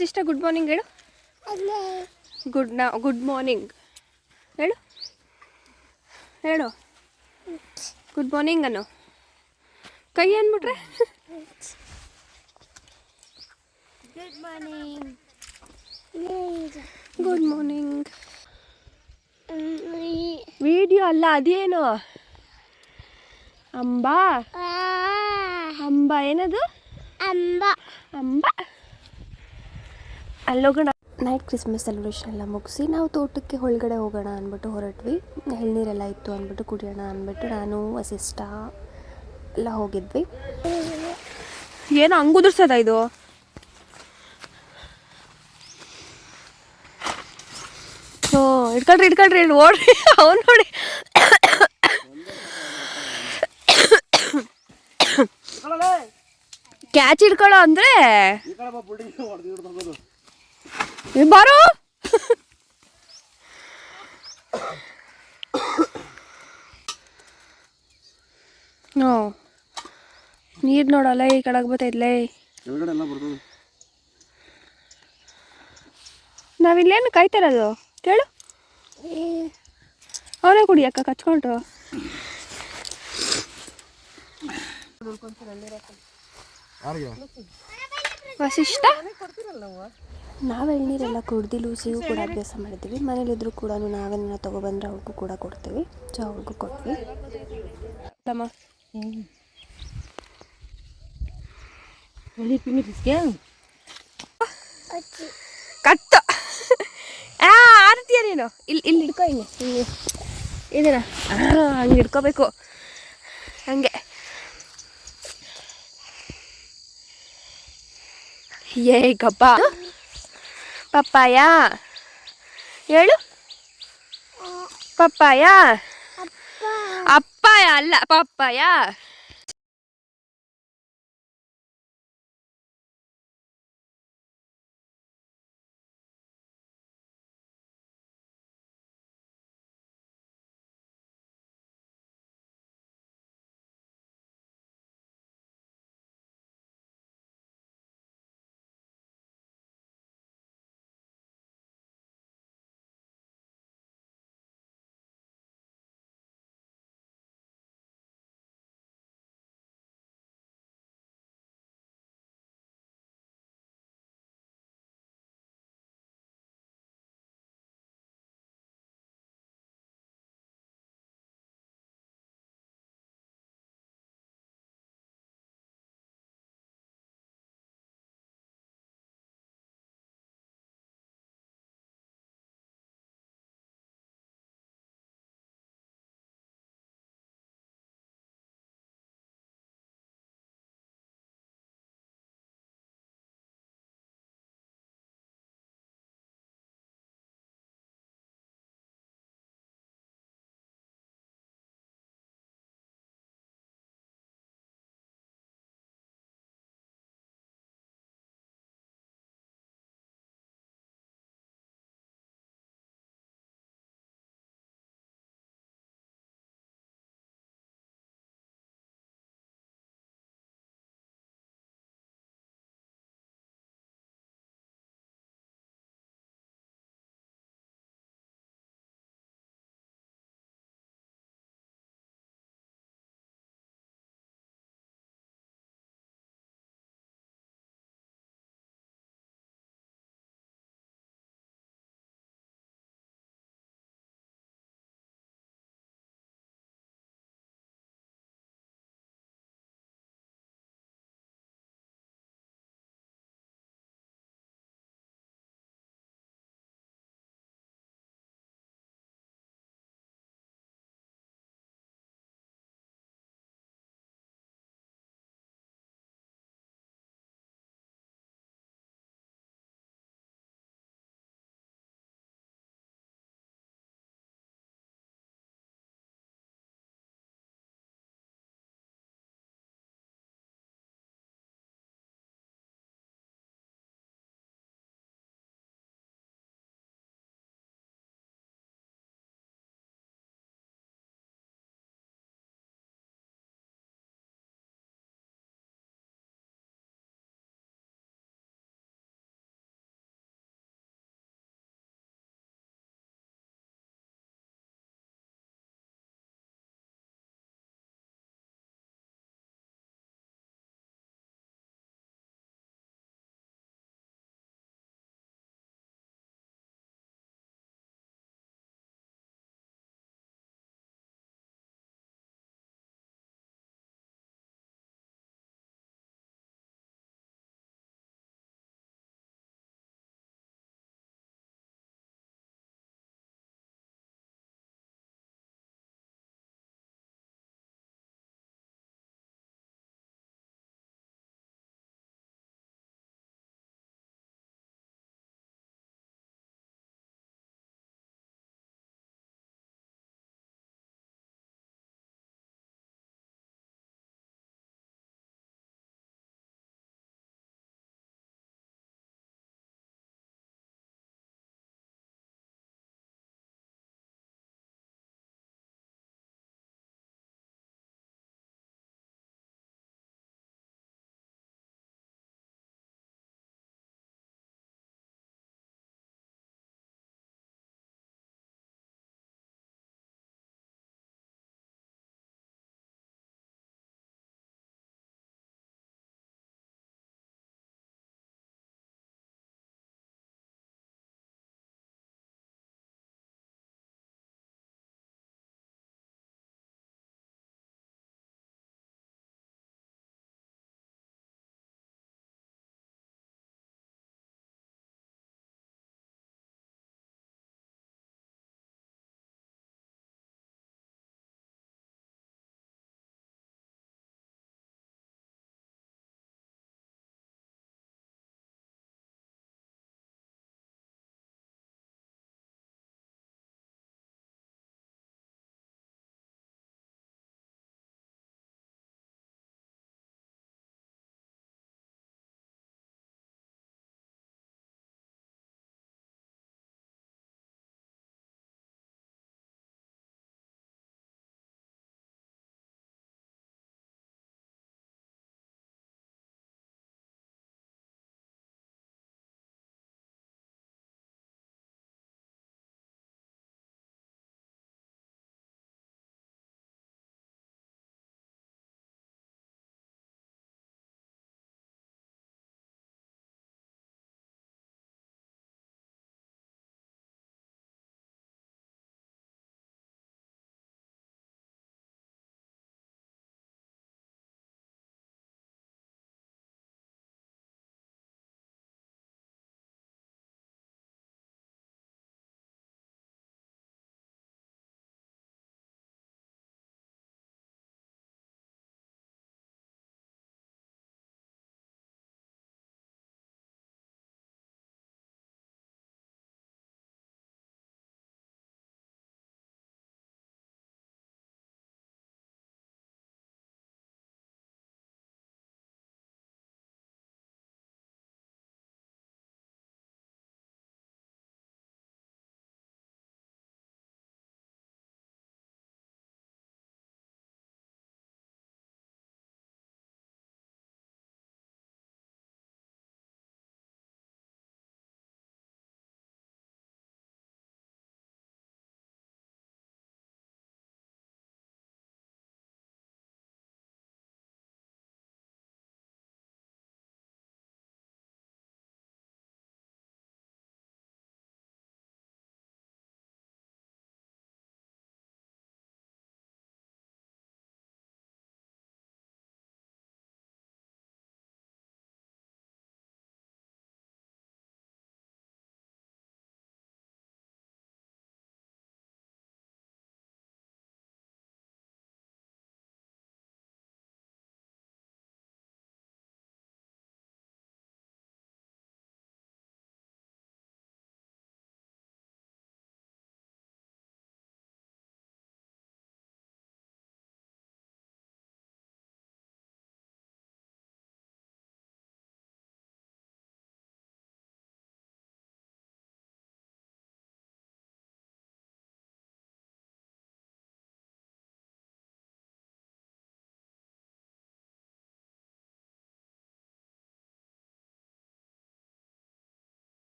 Sister good morning ಹೇಳು. Good morning ಹೇಳು ಹೇಳು. ಗುಡ್ ಮಾರ್ನಿಂಗ್ ಅನ್ನು ಕೈ ಅಂದ್ಬಿಟ್ರೆ good morning. Good morning. Video ಅಲ್ಲ ಅದೇನು ಅಂಬಾ ಅಂಬಾ ಏನದು ಅಂಬಾ ಅಲ್ಲೋಗೋಣ. ನೈಟ್ ಕ್ರಿಸ್ಮಸ್ ಸೆಲೆಬ್ರೇಷನ್ ಎಲ್ಲ ಮುಗಿಸಿ ನಾವು ತೋಟಕ್ಕೆ ಒಳಗಡೆ ಹೋಗೋಣ ಅಂದ್ಬಿಟ್ಟು ಹೊರಟ್ವಿ. ಎಳ್ನೀರೆಲ್ಲ ಇತ್ತು ಅಂದ್ಬಿಟ್ಟು ಕುಡಿಯೋಣ ಅಂದ್ಬಿಟ್ಟು ನಾನು ವಸಿಷ್ಠ ಎಲ್ಲ ಹೋಗಿದ್ವಿ. ಏನೋ ಹಂಗೆ ಉದುರ್ಸೋದ ಇದು? ಓ ಇಟ್ಕೊಳ್ರಿ ಓಡ್ರಿ. ಅವ್ನು ನೋಡಿ ಕ್ಯಾಚ್ ಹಿಡ್ಕೊಳ್ಳೋ ಅಂದ್ರೆ ಬಾರೋ. ನೋ ನೀರು ನೋಡಲ್ಲ ಈ ಕೆಳಗೆ ಬರ್ತೈತ್ಲೇ. ನಾವಿಲ್ಲೇನು ಕಾಯ್ತಾರದು ಕೇಳು. ಅವನೇ ಕುಡಿ ಅಕ್ಕ ಕಚ್ಕೊಂಡು. ವಸಿಷ್ಠ ನಾವು ಎಳ್ನೀರೆಲ್ಲ ಕುಡ್ದು ಲೂಸಿಗೂ ಕೂಡ ಅಭ್ಯಾಸ ಮಾಡಿದ್ದೀವಿ. ಮನೇಲಿದ್ರು ಕೂಡ ನಾವೇನ ತೊಗೊಬಂದ್ರೆ ಅವ್ರಿಗೂ ಕೂಡ ಕೊಡ್ತೀವಿ. ಸೊ ಅವ್ರಿಗೂ ಕೊಟ್ವಿ. ಕತ್ತು ಆರ್ತಿಯ ನೀನು. ಇಲ್ಲಿ ಹಿಡ್ಕೊ. ಹಿಂಗೆ ಇದೀನ ಹಂಗೆ ಹಿಡ್ಕೋಬೇಕು ಹಂಗೆ. ಏ ಗಬ್ಬ ಪಪ್ಪಾಯ ಹೇಳು. ಪಪ್ಪಾಯ ಅಪ್ಪಾಯ ಅಲ್ಲ ಪಪ್ಪಾಯ.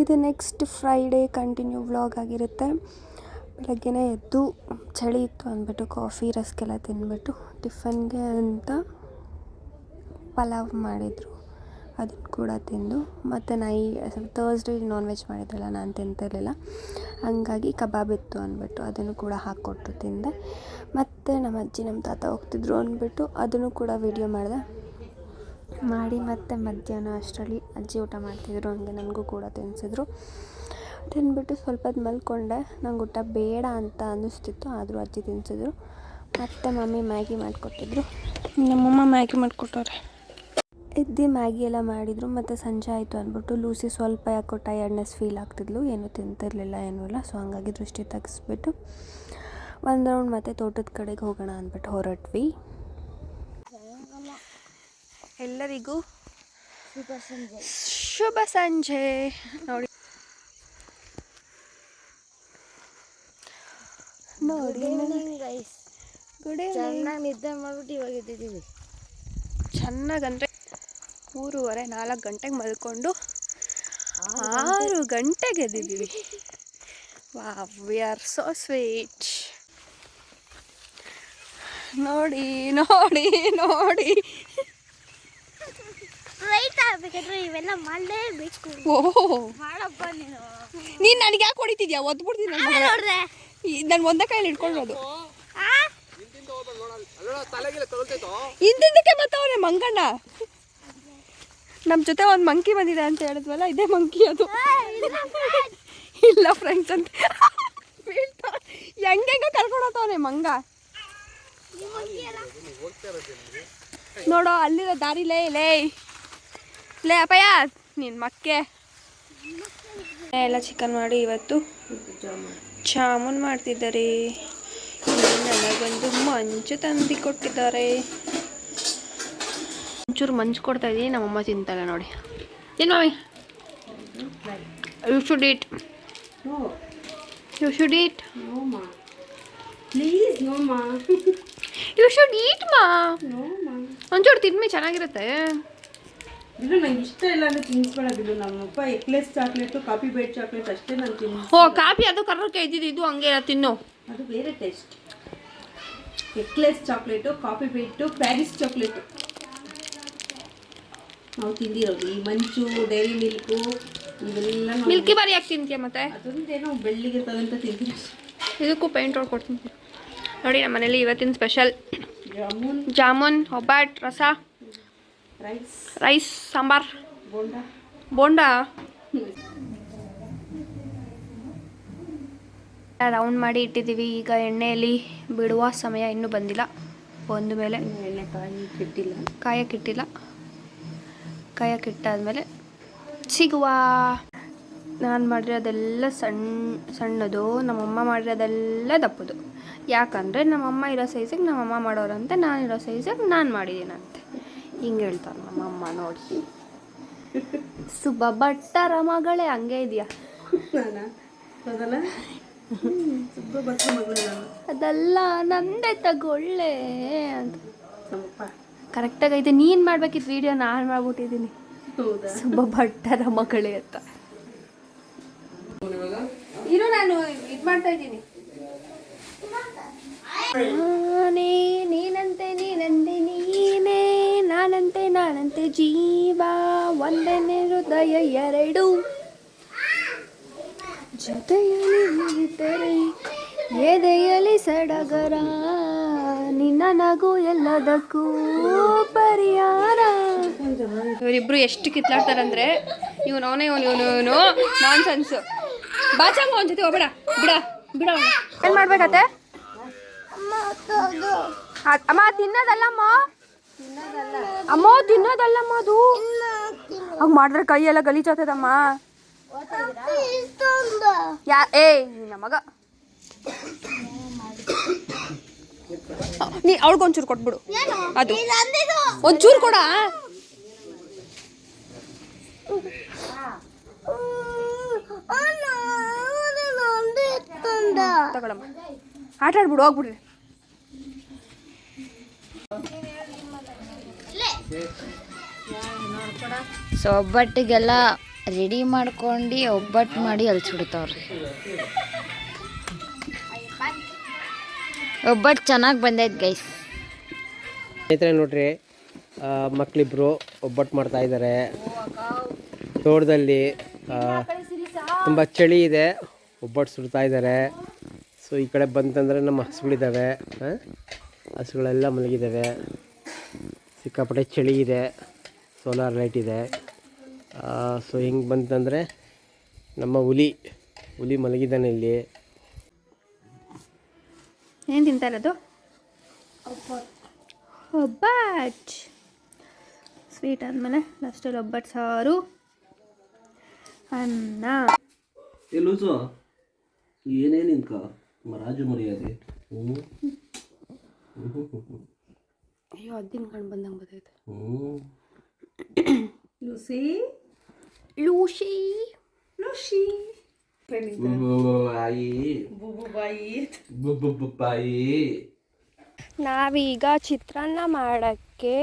ಇದು ನೆಕ್ಸ್ಟ್ ಫ್ರೈಡೇ ಕಂಟಿನ್ಯೂ ವ್ಲಾಗ್ ಆಗಿರುತ್ತೆ. ಬೆಳಗ್ಗೆನೇ ಎದ್ದು ಚಳಿ ಇತ್ತು ಅಂದ್ಬಿಟ್ಟು ಕಾಫಿ ರಸ್ಕೆಲ್ಲ ತಿಂದ್ಬಿಟ್ಟು ಟಿಫನ್ಗೆ ಅಂತ ಪಲಾವ್ ಮಾಡಿದರು, ಅದನ್ನು ಕೂಡ ತಿಂದು ಮತ್ತು ಥರ್ಸ್ಡೇ ನಾನ್ ವೆಜ್ ಮಾಡಿದ್ರಲ್ಲ, ನಾನು ತಿಂತಿರಲಿಲ್ಲ, ಹಂಗಾಗಿ ಕಬಾಬ್ ಇತ್ತು ಅಂದ್ಬಿಟ್ಟು ಅದನ್ನು ಕೂಡ ಹಾಕ್ಕೊಟ್ರು ತಿಂದೆ. ಮತ್ತು ನಮ್ಮ ಅಜ್ಜಿ ನಮ್ಮ ತಾತ ಹೋಗ್ತಿದ್ರು ಅಂದ್ಬಿಟ್ಟು ಅದನ್ನು ಕೂಡ ವಿಡಿಯೋ ಮಾಡಿ ಮತ್ತು ಮಧ್ಯಾಹ್ನ ಅಷ್ಟರಲ್ಲಿ ಅಜ್ಜಿ ಊಟ ಮಾಡ್ತಿದ್ರು, ಹಂಗೆ ನನಗೂ ಕೂಡ ತಿನ್ನಿಸಿದ್ರು. ತಿಂದ್ಬಿಟ್ಟು ಸ್ವಲ್ಪ ಹೊತ್ತು ಮಲ್ಕೊಂಡೆ. ನಂಗೆ ಊಟ ಬೇಡ ಅಂತ ಅನ್ನಿಸ್ತಿತ್ತು, ಆದರೂ ಅಜ್ಜಿ ತಿನ್ನಿಸಿದ್ರು. ಮತ್ತು ಮಮ್ಮಿ ಮ್ಯಾಗಿ ಮಾಡಿಕೊಟ್ಟಿದ್ರು, ನಮ್ಮಮ್ಮ ಮ್ಯಾಗಿ ಮಾಡಿಕೊಟ್ಟವ್ರೆ. ಎದ್ದು ಮ್ಯಾಗಿ ಎಲ್ಲ ಮಾಡಿದರು. ಮತ್ತು ಸಂಜೆ ಆಯಿತು ಅಂದ್ಬಿಟ್ಟು ಲೂಸಿ ಸ್ವಲ್ಪ ಯಾಕೋ ಟಯರ್ಡ್ನೆಸ್ ಫೀಲ್ ಆಗ್ತಿದ್ಲು, ಏನೂ ತಿಂತಿರಲಿಲ್ಲ ಏನೂ ಇಲ್ಲ. ಸೊ ಹಂಗಾಗಿ ದೃಷ್ಟಿ ತೆಗೆಸ್ಬಿಟ್ಟು ಒಂದು ರೌಂಡ್ ಮತ್ತೆ ತೋಟದ ಕಡೆಗೆ ಹೋಗೋಣ ಅಂದ್ಬಿಟ್ಟು ಹೊರಟ್ವಿ. ಎಲ್ಲರಿಗೂ ಶುಭ ಸಂಜೆ. ನೋಡಿ good evening guys. Good evening. ಚೆನ್ನಾಗಿ ನಿದ್ದೆ ಮಾಡ್ಬಿಟ್ಟು ಇವಾಗ ಎದ್ದಿದ್ದೀವಿ. ಚೆನ್ನಾಗಂದರೆ 3:30 4 ಗಂಟೆಗೆ ಮಲ್ಕೊಂಡು 6 ಗಂಟೆಗೆ ಎದ್ದಿದ್ದೀವಿ. Wow, we are so sweet. ನೋಡಿ ನೋಡಿ ನೋಡಿ, ರೈಟ್ ಆಗಬೇಕಾದ್ರೆ ಇವೆಲ್ಲ ಮಾಡಲೇಬೇಕು. ಓಹ್ ಮಾಡಪ್ಪ ನೀನು ನನಗೆ ಯಾಕೆ ಹೊಡಿತಿದ್ಯಾ? ಒದ್ಬಿಡ್ತೀನಿ ನೋಡ್ರೆ ನಾನು ಒಂದೇ ಕೈಯಲ್ಲಿ ಹಿಡ್ಕೊಳ್ಳೋದು. ಹಿಂದಿಂದಕ್ಕೆ ಬರ್ತವನೆ ಮಂಗಣ್ಣ. ನಮ್ಮ ಜೊತೆ ಒಂದು ಮಂಕಿ ಬಂದಿದೆ ಅಂತ ಹೇಳಿದ್ವಲ್ಲ, ಇದೇ ಮಂಕಿ ಅದು. ಇಲ್ಲ ಫ್ರೆಂಡ್ಸ್ ಅಂತ ಹೆಂಗೆಂಗ ಕರ್ಕೊಂಡೋಗ್ತವನೆ ಮಂಗ. ನೋಡೋ ಅಲ್ಲಿರೋ ದಾರಿ ಲೇ ಲೇ ಅಪ್ಪಯ್ಯ ನಿನ್ನ ಮಕ್ಕೆ. ಎಲ್ಲ ಚಿಕನ್ ಮಾಡಿ ಇವತ್ತು ಜಾಮೂನ್ ಮಾಡ್ತಿದ್ದಾರೆ. ನನಗೊಂದು ಮಂಚು ತಂದು ಕೊಟ್ಟಿದ್ದಾರೆ. ಒಂಚೂರು ಮಂಚು ಕೊಡ್ತಾ ಇದ್ದೀನಿ, ನಮ್ಮಮ್ಮ ತಿಂತಾಳೆ ನೋಡಿ. ಏನು mummy? You should eat. You should eat. Please no ಮಾ. ಯು ಶುಡ್ ಈಟ್ ಮಾ. ನೋ ಮಾ. ಒಂಚೂರು ತಿನ್ಮಿ, ಚೆನ್ನಾಗಿರುತ್ತೆ. ಇದು ನಂಗೆ ಇಷ್ಟ ಇಲ್ಲ ಅಂದರೆ ತಿನ್ಸ್ಬೇಡ ಬಿಡು. ನಮ್ಮಪ್ಪ ಎಕ್ಲೆಸ್ ಚಾಕ್ಲೇಟು, ಕಾಫಿ ಬೈಟ್ ಚಾಕ್ಲೇಟ್ ಅಷ್ಟೇ ನಾನು ತಿನ್ನಿ. ಓ ಕಾಫಿ ಅದು ಕರ್ರಕ್ಕೆ ಇದ್ದಿದ್ದು, ಇದು ಹಂಗೆ ತಿನ್ನು. ಅದು ಬೇರೆ taste. Eclairs chocolate, Coffee Bite, Paris chocolate ನಾವು ತಿಂದಿರೋದು. ಈ ಮಂಚು, ಡೈರಿ ಮಿಲ್ಕು ಇವೆಲ್ಲ ಮಿಲ್ಕಿ ಬಾರಿ ಯಾಕೆ ತಿಂತೀಯ ಮತ್ತೆ? ಅದೊಂದೇನೋ ಬೆಳ್ಳಿಗೆ ತಗೊಂತ ತಿಂತೀವಿ. ಇದಕ್ಕೂ ಪೇಂಟ್ ಹೊಡ್ಕೊಡ್ತೀನಿ ನೋಡಿ. ನಮ್ಮ ಮನೇಲಿ ಇವತ್ತಿನ ಸ್ಪೆಷಲ್ ಜಾಮೂನ್, ಜಾಮೂನ್, ಒಬ್ಬಟ್ಟು, ರಸ, ರೈಸ್, ಸಾಂಬಾರ್, ಬೋಂಡಾ. ರೌಂಡ್ ಮಾಡಿ ಇಟ್ಟಿದ್ದೀವಿ. ಈಗ ಎಣ್ಣೆಯಲ್ಲಿ ಬಿಡುವ ಸಮಯ ಇನ್ನೂ ಬಂದಿಲ್ಲ. ಒಂದು ಮೇಲೆ ಎಣ್ಣೆ ಕಾಯಕ್ಕಿಟ್ಟಿಲ್ಲ. ಕಾಯಕ್ಕಿಟ್ಟಾದ್ಮೇಲೆ ಸಿಗುವ. ನಾನು ಮಾಡಿರೋದೆಲ್ಲ ಸಣ್ಣದು, ನಮ್ಮಮ್ಮ ಮಾಡಿರೋದೆಲ್ಲ ದಪ್ಪದು. ಯಾಕಂದರೆ ನಮ್ಮಮ್ಮ ಇರೋ ಸೈಜಿಗೆ ನಮ್ಮಮ್ಮ ಮಾಡೋರಂತೆ, ನಾನಿರೋ ಸೈಜಿಗೆ ನಾನು ಮಾಡಿದ್ದೀನಂತೆ. ಹಿಂಗೆ ಹೇಳ್ತಾರೆ ನಮ್ಮಮ್ಮ. ನೋಡಿ ಸುಬ್ಬ ಭಟ್ಟರ ಮಗಳೇ ಹಂಗೆ ಇದೆಯಾ? ಅದೆಲ್ಲ ನಂದೇ ತಗೊಳ್ಳೆ ಅಂತ ಕರೆಕ್ಟಾಗೈತೆ. ನೀನು ಮಾಡ್ಬೇಕಿತ್ತು ವಿಡಿಯೋ, ನಾನು ಮಾಡ್ಬಿಟ್ಟಿದ್ದೀನಿ. ಸುಬ್ಬ ಭಟ್ಟರ ಮಗಳೇ ಅಂತ. ಇರು, ನಾನು ಇದು ಮಾಡ್ತಾ ಇದ್ದೀನಿ. ನೀನಂತೆ ನೀನಂತೆ ನೀನೇ, ನಾನಂತೆ ಜೀವ, ಒಂದನೇ ಹೃದಯ ಎರಡು, ಜೊತೆಯಲ್ಲಿ ನಿಂತರೆ ಎದೆಯಲ್ಲಿ ಸಡಗರ, ನಿನ್ನ ನಗು ಎಲ್ಲದಕ್ಕೂ ಪರಿಹಾರ. ಇವರಿಬ್ರು ಎಷ್ಟು ಕಿತ್ಲಾಡ್ತಾರಂದ್ರೆ, ಇವನು ನಾನ್ ಸೆನ್ಸ್. ಬಾಚಮ್ಮ ಒಂದ್ ಜೊತೆ ಹೋಗ್ಬೇಡ, ಬಿಡ. ಏನ್ ಮಾಡ್ಬೇಕತ್ತೆ? ಅಮ್ಮ ತಿನ್ನೋದಲ್ಲಮ್ಮ, ತಿನ್ನೋದಲ್ಲಮ್ಮ ಅದು. ಹಂಗ ಮಾಡಿದ್ರೆ ಕೈ ಎಲ್ಲ ಗಲೀಜಾಗ್ತದಮ್ಮ. ನಿನ್ನ ಮಗ ನೀ ಅವಳಿಗೊಂಚೂರು ಕೊಟ್ಬಿಡು. ಅದು ಒಂಚೂರು ಕೊಡ. ತಗೊಳಮ್ಮ, ಆಟ ಆಡ್ಬಿಡು, ಹೋಗ್ಬಿಡ್ರಿ. ಸೊ ಒಬ್ಬಟ್ಟಿಗೆಲ್ಲ ರೆಡಿ ಮಾಡ್ಕೊಂಡು ಒಬ್ಬಟ್ಟು ಮಾಡಿ ಅಲ್ಲಿ ಸುಡ್ತಾವ್ರಿ. ಒಬ್ಬಟ್ಟು ಚೆನ್ನಾಗಿ ಬಂದೈತೆ ಗೈಸ್. ಸ್ನೇಹಿತರೆ ನೋಡ್ರಿ, ಮಕ್ಕಳಿಬ್ರು ಒಬ್ಬಟ್ಟು ಮಾಡ್ತಾ ಇದ್ದಾರೆ ತೋಟದಲ್ಲಿ. ತುಂಬ ಚಳಿ ಇದೆ, ಒಬ್ಬಟ್ಟು ಸುಡ್ತಾ ಇದ್ದಾರೆ. ಸೊ ಈ ಕಡೆ ಬಂತಂದರೆ ನಮ್ಮ ಹಸುಗಳಿದ್ದಾವೆ, ಹಸುಗಳೆಲ್ಲ ಮಲಗಿದ್ದಾವೆ. ಸಿಕ್ಕಾಪಟ್ಟೆ ಚಳಿ ಇದೆ, ಸೋಲಾರ್ ಲೈಟ್ ಇದೆ. ಸೊ ಹಿಂಗೆ ಬಂತಂದರೆ ನಮ್ಮ ಹುಲಿ ಮಲಗಿದ್ದಾನೆ ಇಲ್ಲಿ. ಏನು ತಿಂತಾ ಇರೋದು? ಒಬ್ಬಟ್ಟು ಸ್ವೀಟ್ ಆದಮೇಲೆ ಲಾಸ್ಟಲ್ಲಿ ಒಬ್ಬಟ್ಟು ಸಾರು, ಅನ್ನ. ಲೂಸು ಏನೇನು ನಿನ್ಕ ರಾಜು ಮರ್ಯಾದೆ. ಅಯ್ಯೋ ಅದು ತಿನ್ಕೊಂಡು ಬಂದಂಗೆ ಬರ್ತೈತೆ. ಲೂಸಿ ಲೂಷಿ ಲೂಷಿ ಬಾಯಿ. ನಾವೀಗ ಚಿತ್ರಾನ್ನ ಮಾಡೋಕ್ಕೆ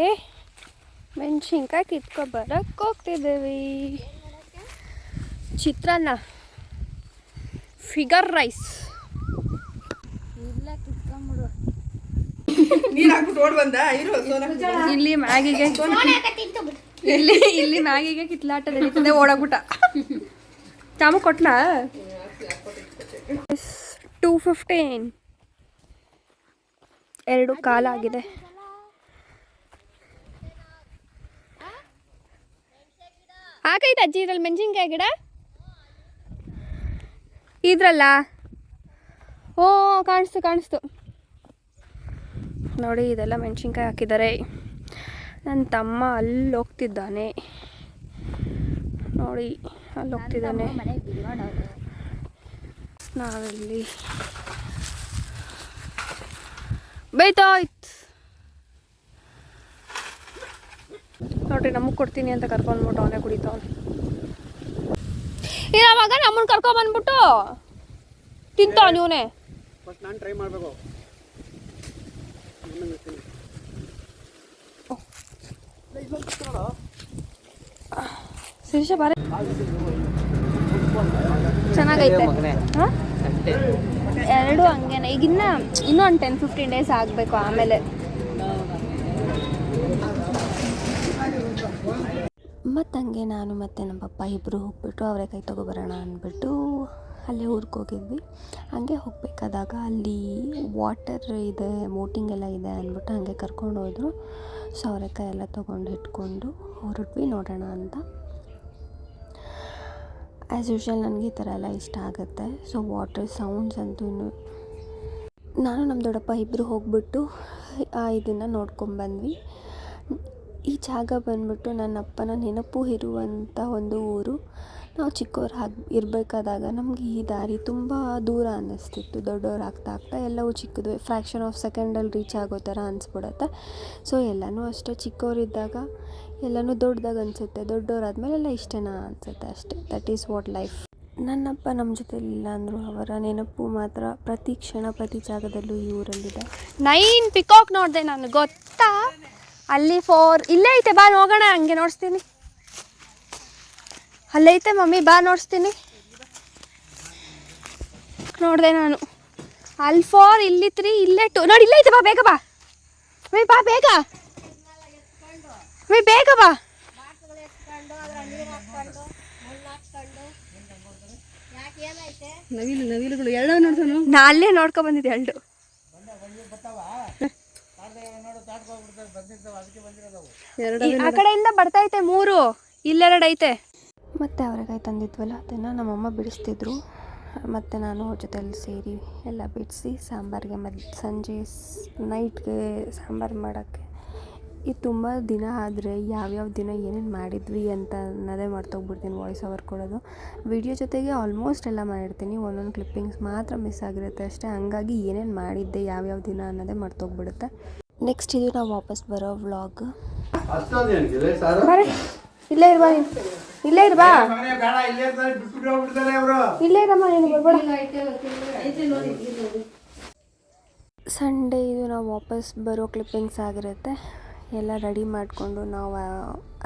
ಮೆಣಸಿನ್ಕಾಯಿ ಕಿತ್ಕೊಬರಕ್ಕೆ ಹೋಗ್ತಿದ್ದೀವಿ. ಚಿತ್ರಾನ್ನ, ಫಿಗರ್ ರೈಸ್. ನೀರು ಹಾಕ್ಬಿಟ್ಟು ಓಡ್ ಬಂದ ಇರು. ಇಲ್ಲಿ ಮ್ಯಾಗಿಗೆ ಇಲ್ಲಿ ಮ್ಯಾಗಿಗೆ ಕಿತ್ಲಾಟ ನಡೀತದೆ, ಓಡಾಗ್ಬಿಟ್ಟ. ಚಾಮು ಕೊಟ್ಲಾ? 2:15 2 ಕಾಲಾಗಿದೆ. ಹಾಕೈತೆ ಅಜ್ಜಿ ಇದ್ರಲ್ಲಿ ಮೆಣಸಿನ್ಕಾಯಿ ಗಿಡ ಇದ್ರಲ್ಲ. ಓ ಕಾಣಿಸ್ತು ನೋಡಿ, ಇದೆಲ್ಲ ಮೆಣಸಿನ್ಕಾಯಿ ಹಾಕಿದ್ದಾರೆ. ನನ್ನ ತಮ್ಮ ಅಲ್ಲಿ ಹೋಗ್ತಿದ್ದಾನೆ ನೋಡಿ, ಅಲ್ಲಿ ಹೋಗ್ತಿದ್ದಾನೆ. ನಾವಿಲ್ಲಿ ಬೈತಾಯ್ತು ನೋಡ್ರಿ, ನಮಗೆ ಕೊಡ್ತೀನಿ ಅಂತ ಕರ್ಕೊಂಡ್ಬಿಟ್ಟು ಅವನೇ ಕುಡಿತಾವನೆ. ಇವಾಗ ನಮ್ಮನ್ನು ಕರ್ಕೊಂಬಂದ್ಬಿಟ್ಟು ತಿಂತಾವ ನೀವನೇ. ನಾನು ಟ್ರೈ ಮಾಡಬೇಕು. ಶಿರೀಷ ಬಾರೆ, ಚೆನ್ನಾಗೈತೆ. ಹಾಂ, 2 ಹಂಗೇನೆ. ಈಗ ಇನ್ನೂ ಒಂದು 10-15 ಡೇಸ್ ಆಗಬೇಕು. ಆಮೇಲೆ ಮತ್ತು ಹಂಗೆ ನಾನು ಮತ್ತು ನಮ್ಮ ಪಪ್ಪ ಇಬ್ಬರು ಹೋಗ್ಬಿಟ್ಟು ಅವರೆಕಾಯಿ ತೊಗೊಬರೋಣ ಅಂದ್ಬಿಟ್ಟು ಅಲ್ಲೇ ಊರಿಗೆ ಹೋಗಿದ್ವಿ. ಹಾಗೆ ಹೋಗಬೇಕಾದಾಗ ಅಲ್ಲಿ ವಾಟರ್ ಇದೆ, ಬೋಟಿಂಗ್ ಎಲ್ಲ ಇದೆ ಅಂದ್ಬಿಟ್ಟು ಹಾಗೆ ಕರ್ಕೊಂಡು ಹೋದರು. ಸೊ ಅವರೆಕಾಯಿ ಎಲ್ಲ ತೊಗೊಂಡು ಇಟ್ಕೊಂಡು ಹೊರಟ್ವಿ ನೋಡೋಣ ಅಂತ. ಆ್ಯಸ್ ಯೂಶ್ವಲ್ ನನಗೆ ಈ ಥರ ಎಲ್ಲ ಇಷ್ಟ ಆಗುತ್ತೆ. ಸೊ ವಾಟರ್ ಸೌಂಡ್ಸ್ ಅಂತೂ ನಾನು ನಮ್ಮ ದೊಡ್ಡಪ್ಪ ಇಬ್ಬರು ಹೋಗ್ಬಿಟ್ಟು ಇದನ್ನು ನೋಡ್ಕೊಂಡ್ಬಂದ್ವಿ. ಈ ಜಾಗ ಬಂದ್ಬಿಟ್ಟು ನನ್ನ ಅಪ್ಪನ ನೆನಪು ಇರುವಂಥ ಒಂದು ಊರು. ನಾವು ಚಿಕ್ಕವ್ರು ಇರಬೇಕಾದಾಗ ನಮಗೆ ಈ ದಾರಿ ತುಂಬ ದೂರ ಅನ್ನಿಸ್ತಿತ್ತು. ದೊಡ್ಡವ್ರಾಗ್ತಾ ಎಲ್ಲವೂ ಚಿಕ್ಕದು, ಫ್ರ್ಯಾಕ್ಷನ್ ಆಫ್ ಸೆಕೆಂಡಲ್ಲಿ ರೀಚ್ ಆಗೋ ಥರ ಅನಿಸ್ಬಿಡುತ್ತೆ. ಸೊ ಎಲ್ಲನೂ ಅಷ್ಟೇ, ಚಿಕ್ಕವರಿದ್ದಾಗ ಎಲ್ಲನೂ ದೊಡ್ಡದಾಗ ಅನಿಸುತ್ತೆ, ದೊಡ್ಡವರಾದ್ಮೇಲೆ ಎಲ್ಲ ಇಷ್ಟೇನಾ ಅನಿಸುತ್ತೆ ಅಷ್ಟೇ. That is what life. ನನ್ನಪ್ಪ ನಮ್ಮ ಜೊತೆ ಇಲ್ಲ ಅಂದರು, ಅವರ ನೆನಪು ಮಾತ್ರ ಪ್ರತಿ ಕ್ಷಣ ಪ್ರತಿ ಜಾಗದಲ್ಲೂ ಈ ಊರಲ್ಲಿದೆ. 9 ಪಿಕಾಕ್ ನೋಡಿದೆ ನಾನು, ಗೊತ್ತಾ? ಅಲ್ಲಿ 4 ಇಲ್ಲೇ ಐತೆ, ಬಾ ನೋಡೋಣ. ಹಂಗೆ ನೋಡಿಸ್ತೀನಿ. ಅಲ್ಲೈತೆ ಮಮ್ಮಿ, ಬಾ ನೋಡಿಸ್ತೀನಿ. ನೋಡಿದೆ ನಾನು. ಅಲ್ಲಿ 4, ಇಲ್ಲಿ 3, ಇಲ್ಲೇ 2 ನೋಡಿ. ಇಲ್ಲೇ ಐತೆ, ಬಾ ಬೇಗ ಬಾ ಮಮ್ಮಿ, ಬಾ ಬೇಗ ಮಮ್ಮಿ, ಬೇಗ ಬಾ. ನವಿಲುಗಳು ಎರಡು ನೋಡ್ಸೋಣ. ನಾ ಅಲ್ಲೇ ನೋಡ್ಕೊ ಬಂದಿದ್ದೆ 2. ಆ ಕಡೆಯಿಂದ ಬರ್ತೈತೆ 3, ಇಲ್ಲೆರಡು ಐತೆ. ಮತ್ತು ಅವರೆಕಾಯಿ ತಂದಿದ್ವಲ್ಲ, ಅದನ್ನು ನಮ್ಮಮ್ಮ ಬಿಡಿಸ್ತಿದ್ರು. ಮತ್ತು ನಾನು ಅವ್ರ ಜೊತೆಯಲ್ಲಿ ಸೇರಿ ಎಲ್ಲ ಬಿಡಿಸಿ ಸಾಂಬಾರಿಗೆ ಸಂಜೆ ನೈಟ್ಗೆ ಸಾಂಬಾರು ಮಾಡೋಕ್ಕೆ. ಇದು ತುಂಬ ದಿನ ಆದರೆ ಯಾವ್ಯಾವ ದಿನ ಏನೇನು ಮಾಡಿದ್ವಿ ಅಂತ ಅನ್ನೋದೇ ಮರ್ತೋಗ್ಬಿಡ್ತೀನಿ ವಾಯ್ಸ್ ಓವರ್ ಕೊಡೋದು. ವಿಡಿಯೋ ಜೊತೆಗೆ ಆಲ್ಮೋಸ್ಟ್ ಎಲ್ಲ ಮಾಡಿರ್ತೀನಿ, ಒಂದೊಂದು ಕ್ಲಿಪ್ಪಿಂಗ್ಸ್ ಮಾತ್ರ ಮಿಸ್ ಆಗಿರುತ್ತೆ ಅಷ್ಟೇ. ಹಂಗಾಗಿ ಏನೇನು ಮಾಡಿದ್ದೆ ಯಾವ್ಯಾವ ದಿನ ಅನ್ನೋದೇ ಮರ್ತೋಗ್ಬಿಡುತ್ತೆ. ನೆಕ್ಸ್ಟ್ ಇದು ನಾವು ವಾಪಸ್ ಬರೋ ವ್ಲಾಗ್. ಇಲ್ಲೇ ಇರ್ಬಾ, ಇಲ್ಲೇ ಇರ್ಬಾ, ಇಲ್ಲೇ ಇರಮ್ಮ, ನೀನು ಬರ್ಬೇಡ. ಸಂಡೇ ಇದು ನಾವು ವಾಪಸ್ ಬರೋ ಕ್ಲಿಪ್ಪಿಂಗ್ಸ್ ಆಗಿರುತ್ತೆ. ಎಲ್ಲ ರೆಡಿ ಮಾಡಿಕೊಂಡು ನಾವು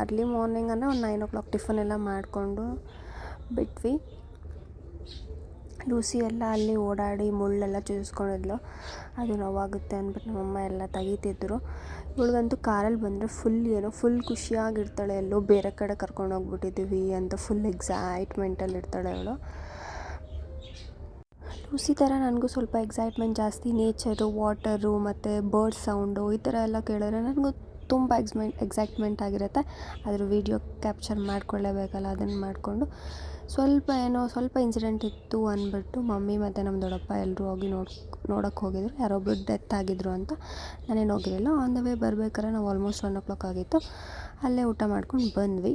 ಅರ್ಲಿ ಮಾರ್ನಿಂಗ್ ಅಂದರೆ ಒಂದು 9 o'clock ಟಿಫನ್ ಎಲ್ಲ ಮಾಡಿಕೊಂಡು ಬಿಟ್ವಿ. ಲೂಸಿ ಎಲ್ಲ ಅಲ್ಲಿ ಓಡಾಡಿ ಮುಳ್ಳೆಲ್ಲ ಚೂಸ್ಕೊಂಡಿದ್ಲು, ಅದು ನೋವಾಗುತ್ತೆ ಅಂದ್ಬಿಟ್ಟು ನಮ್ಮಮ್ಮ ಎಲ್ಲ ತೆಗಿತಿದ್ರು. ಇವಳಿಗಂತೂ ಕಾರಲ್ಲಿ ಬಂದರೆ ಫುಲ್ ಖುಷಿಯಾಗಿರ್ತಾಳೆ. ಎಲ್ಲೋ ಬೇರೆ ಕಡೆ ಕರ್ಕೊಂಡು ಹೋಗ್ಬಿಟ್ಟಿದ್ದೀವಿ ಅಂತ ಫುಲ್ ಎಕ್ಸೈಟ್ಮೆಂಟಲ್ಲಿ ಇರ್ತಾಳೆ ಅವಳು. ಲೂಸಿ ಥರ ನನಗೂ ಸ್ವಲ್ಪ ಎಕ್ಸೈಟ್ಮೆಂಟ್ ಜಾಸ್ತಿ. ನೇಚರು, ವಾಟರು ಮತ್ತು ಬರ್ಡ್ ಸೌಂಡು ಈ ಥರ ಎಲ್ಲ ಕೇಳಿದ್ರೆ ನನಗೂ ತುಂಬ ಎಕ್ಸೈಟ್ಮೆಂಟ್ ಆಗಿರುತ್ತೆ. ಅದ್ರ ವೀಡಿಯೋ ಕ್ಯಾಪ್ಚರ್ ಮಾಡ್ಕೊಳ್ಳೇಬೇಕಲ್ಲ, ಅದನ್ನು ಮಾಡಿಕೊಂಡು ಸ್ವಲ್ಪ ಇನ್ಸಿಡೆಂಟ್ ಇತ್ತು ಅಂದ್ಬಿಟ್ಟು ಮಮ್ಮಿ ಮತ್ತು ನಮ್ಮ ದೊಡ್ಡಪ್ಪ ಎಲ್ಲರೂ ಹೋಗಿ ನೋಡೋಕ್ಕೆ ಹೋಗಿದ್ರು. ಯಾರೊಬ್ಬರು ಡೆತ್ ಆಗಿದ್ರು ಅಂತ. ನಾನೇನು ಹೋಗಿರಲಿಲ್ಲ. ಆನ್ ದ ವೇ ಬರ್ಬೇಕಾದ್ರೆ ನಾವು ಆಲ್ಮೋಸ್ಟ್ 1 o'clock ಆಗಿತ್ತು. ಅಲ್ಲೇ ಊಟ ಮಾಡ್ಕೊಂಡು ಬಂದ್ವಿ.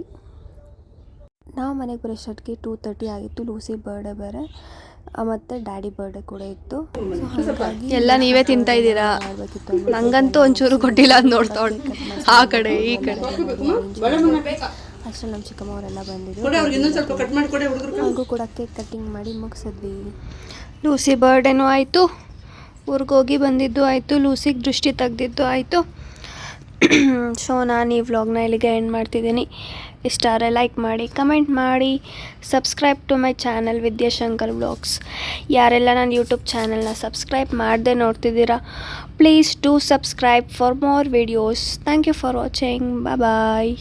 ನಾವು ಮನೆಗೆ ಬರೋಷ್ಟೊತ್ತಿಗೆ 2:30 ಆಗಿತ್ತು. ಲೂಸಿ ಬರ್ಡೇ ಬೇರೆ ಮತ್ತು ಡ್ಯಾಡಿ ಬರ್ಡೇ ಕೂಡ ಇತ್ತು. ಎಲ್ಲ ನೀವೇ ತಿಂತಾ ಇದ್ದೀರಾ? ನಂಗಂತೂ ಒಂಚೂರು ಕೊಟ್ಟಿಲ್ಲ ಅಂತ ನೋಡ್ತಾವಳು ಆ ಕಡೆ ಈ ಕಡೆ. ಅಷ್ಟರಲ್ಲಿ ನಮ್ಮ ಚಿಕ್ಕಮ್ಮ ಅವರೆಲ್ಲ ಬಂದಿದ್ರು. ಇನ್ನೊಂದು ಸ್ವಲ್ಪ ಕಟ್ ಮಾಡಿಕೊಡೆ ಹುಡುಗರು. ಅವ್ರಿಗೂ ಕೂಡ ಕೇಕ್ ಕಟ್ಟಿಂಗ್ ಮಾಡಿ ಮುಗಿಸಿದ್ವಿ. ಲೂಸಿ ಬರ್ಡೇನೂ ಆಯಿತು, ಊರಿಗೋಗಿ ಬಂದಿದ್ದು ಆಯಿತು, ಲೂಸಿಗೆ ದೃಷ್ಟಿ ತೆಗ್ದಿದ್ದು ಆಯಿತು. ಸೊ ನಾನು ಈ ವ್ಲಾಗ್ನ ಇಲ್ಲಿಗೆ ಎಂಡ್ ಮಾಡ್ತಿದ್ದೀನಿ. ಇಷ್ಟ ಆದರೆ ಲೈಕ್ ಮಾಡಿ, ಕಮೆಂಟ್ ಮಾಡಿ, subscribe to my channel Vidyashankar vlogs. ಯಾರೆಲ್ಲ ನನ್ನ ಯೂಟ್ಯೂಬ್ ಚಾನಲ್ನ ಸಬ್ಸ್ಕ್ರೈಬ್ ಮಾಡದೆ ನೋಡ್ತಿದ್ದೀರಾ, please do subscribe for more videos. Thank you for watching. Bye.